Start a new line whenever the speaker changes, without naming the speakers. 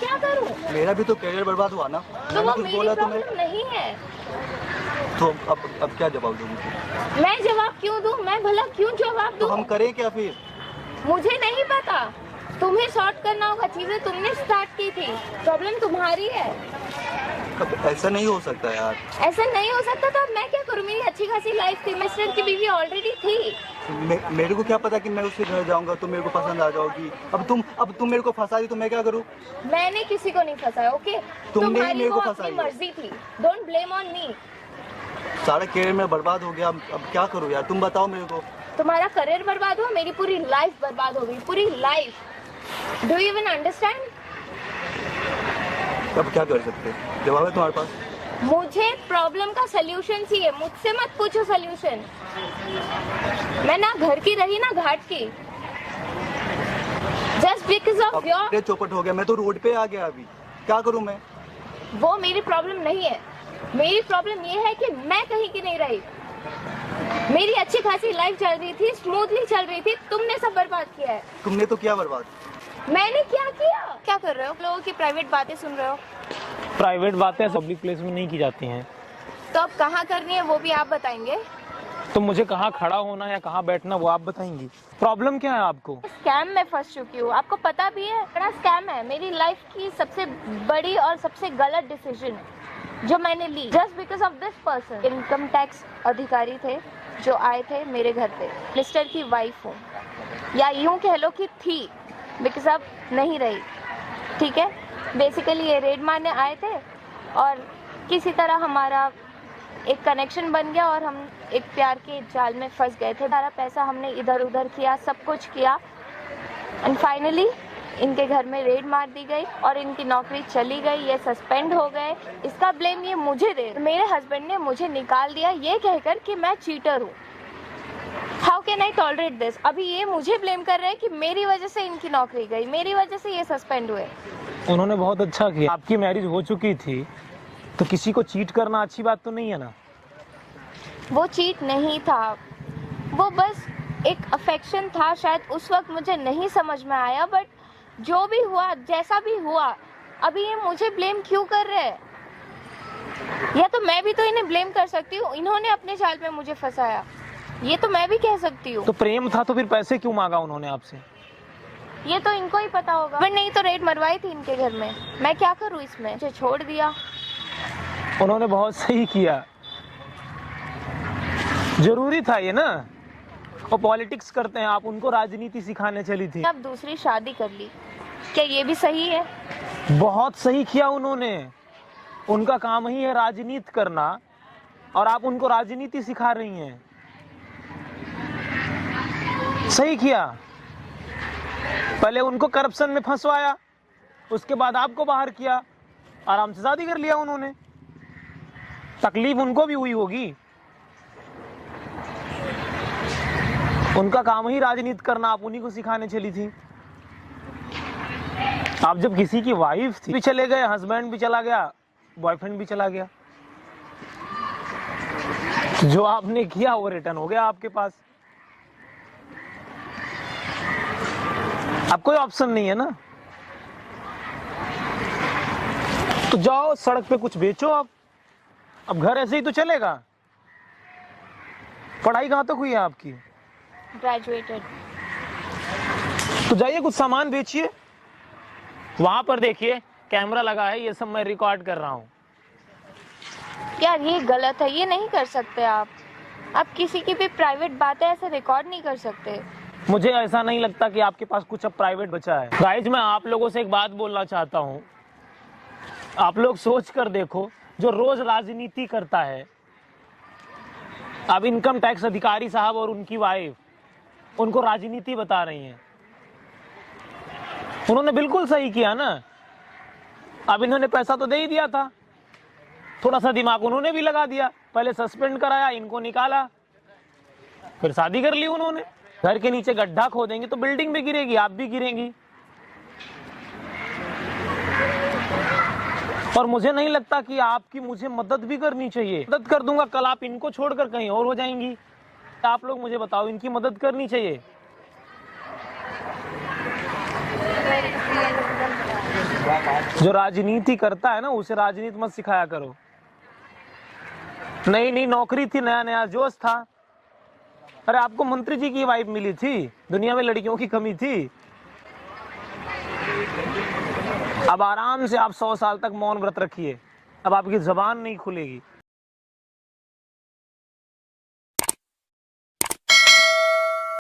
क्या करूं?
मेरा भी तो करियर बर्बाद हुआ ना।
तो वो
कुछ
मेरी
बोला तुम्हें
प्रॉब्लम नहीं है।
तो अब क्या जवाब दूँ मुझे?
मैं जवाब क्यों दूं? मैं भला क्यों जवाब
तो
दूं?
हम करें क्या फिर?
मुझे नहीं पता, तुम्हें सॉर्ट करना होगा। चीजें तुमने स्टार्ट की थी, प्रॉब्लम तुम्हारी है।
अब ऐसा नहीं हो सकता यार।
ऐसा नहीं हो सकता तो अब मैं क्या करूं? मेरी अच्छी खासी लाइफ थी, मिस्टर की बीवी ऑलरेडी थी।
मेरे को क्या पता कि मैं उसके घर जाऊंगा तो मेरे को पसंद आ जाओगी। अब तुम मेरे को फंसा दी तो मैं क्या करूं?
मैंने किसी को नहीं फंसाया, ओके?
तुमने ही
तुम्हारी
मेरे
वो
को
अपनी
फंसाई है।
मर्जी थी, डोंट ब्लेम ऑन मी।
सारा करियर मेरा बर्बाद हो गया। अब क्या करूं यार, तुम बताओ मेरे को।
तुम्हारा करियर बर्बाद हुआ, मेरी पूरी लाइफ बर्बाद हो गई, पूरी life. Do you even understand?
अब क्या कर सकते हैं? जवाब है तुम्हारे पास?
मुझे प्रॉब्लम का सोल्यूशन चाहिए, मुझसे मत पूछो सोल्यूशन। मैं ना घर की रही ना घाट की। Just because of your.
अब चौपट हो गया, मैं तो रोड पे आ गया। अभी क्या करूं मैं?
वो मेरी प्रॉब्लम नहीं है। मेरी प्रॉब्लम ये है कि मैं कहीं की नहीं रही। मेरी अच्छी खासी लाइफ चल रही थी, स्मूथली चल रही थी, तुमने सब बर्बाद किया है।
तुमने तो किया बर्बाद।
मैंने क्या किया? क्या कर रहे हो? लोगों की प्राइवेट बातें सुन रहे हो?
प्राइवेट बातें पब्लिक प्लेस में नहीं की जाती हैं।
तो अब कहाँ करनी है वो भी आप बताएंगे?
तो मुझे कहाँ खड़ा होना या कहाँ बैठना वो आप बताएंगी। प्रॉब्लम क्या है आपको?
स्कैम में फंस चुकी हूँ, आपको पता भी है। बड़ा स्कैम है, मेरी लाइफ की सबसे बड़ी और सबसे गलत डिसीजन जो मैंने ली, just because of this person. Income tax अधिकारी थे जो आए थे मेरे घर पे। मिस्टर की वाइफ हूँ, या यूं कह लो कि थी, बिकॉज अब नहीं रही। ठीक है, बेसिकली ये रेड मारने आए थे और किसी तरह हमारा एक कनेक्शन बन गया और हम एक प्यार के जाल में फंस गए थे। सारा पैसा हमने इधर उधर किया, सब कुछ किया, एंड फाइनली इनके घर में रेड मार दी गई और इनकी नौकरी चली गई, ये सस्पेंड हो गए। इसका ब्लेम ये मुझे दे। मेरे हस्बैंड ने मुझे निकाल दिया ये कहकर कि मैं चीटर हूँ। How can I tolerate this? अभी ये मुझे ब्लेम कर रहे हैं कि मेरी वजह से इनकी नौकरी गई, मेरी वजह से ये सस्पेंड हुए।
उन्होंने बहुत अच्छा किया। आपकी मैरिज हो चुकी थी तो किसी को चीट करना अच्छी बात तो नहीं है ना?
वो चीट नहीं था, वो बस एक अफेक्शन था। शायद उस वक्त मुझे नहीं समझ में आया, बट जो भी हुआ, जैसा भी हुआ, अभी ये मुझे ब्लेम क्यों कर रहे हैं? या तो मैं भी तो इन्हें ब्लेम कर सकती हूँ, इन्होंने अपने जाल में मुझे फंसाया, ये तो मैं भी कह सकती हूँ।
तो प्रेम था तो फिर पैसे क्यों मांगा उन्होंने आपसे?
ये तो इनको ही पता होगा। पर नहीं तो रेड मरवाई थी इनके घर में, मैं क्या करूँ इसमें? मुझे छोड़ दिया।
उन्होंने बहुत सही किया, जरूरी था ये ना। वो पॉलिटिक्स करते हैं, आप उनको राजनीति सिखाने चली थी।
अब दूसरी शादी कर ली, क्या ये भी सही है?
बहुत सही किया उन्होंने। उनका काम ही है राजनीति करना और आप उनको राजनीति सिखा रही हैं। सही किया। पहले उनको करप्शन में फंसवाया, उसके बाद आपको बाहर किया, आराम से शादी कर लिया उन्होंने। तकलीफ उनको भी हुई होगी। उनका काम ही राजनीति करना, आप उन्हीं को सिखाने चली थी। आप जब किसी की वाइफ थी, भी चले गए, हस्बैंड भी चला गया, बॉयफ्रेंड भी चला गया, तो जो आपने किया वो रिटर्न हो गया आपके पास। अब कोई ऑप्शन नहीं है ना। तो जाओ सड़क पे कुछ बेचो आप। अब घर ऐसे ही तो चलेगा। पढ़ाई कहाँ तक हुई है आपकी?
ग्रेजुएटेड।
तो जाइए कुछ सामान बेचिए। वहां पर देखिए कैमरा लगा है, ये सब मैं रिकॉर्ड कर रहा हूँ।
यार ये गलत है, ये नहीं कर सकते आप किसी की भी प्राइवेट बातें ऐसे रिकॉर्ड नहीं कर सकते।
मुझे ऐसा नहीं लगता कि आपके पास कुछ अब प्राइवेट बचा है। गाइज, मैं आप लोगों से एक बात बोलना चाहता हूँ। आप लोग सोच कर देखो, जो रोज राजनीति करता है, अब इनकम टैक्स अधिकारी साहब और उनकी वाइफ उनको राजनीति बता रही हैं। उन्होंने बिल्कुल सही किया ना। अब इन्होंने पैसा तो दे ही दिया था, थोड़ा सा दिमाग उन्होंने भी लगा दिया। पहले सस्पेंड कराया, इनको निकाला, फिर शादी कर ली उन्होंने। घर के नीचे गड्ढा खोदेंगे तो बिल्डिंग भी गिरेगी, आप भी गिरेंगी। और मुझे नहीं लगता कि आपकी मुझे मदद भी करनी चाहिए। मदद कर दूंगा, कल आप इनको छोड़कर कहीं और हो जाएंगी। आप लोग मुझे बताओ, इनकी मदद करनी चाहिए? जो राजनीति करता है ना उसे राजनीति मत सिखाया करो। नई नई नौकरी थी, नया नया जोश था। अरे आपको मंत्री जी की वाइफ मिली थी, दुनिया में लड़कियों की कमी थी। अब आराम से आप 100 साल तक मौन व्रत रखिए, अब आपकी जबान नहीं खुलेगी।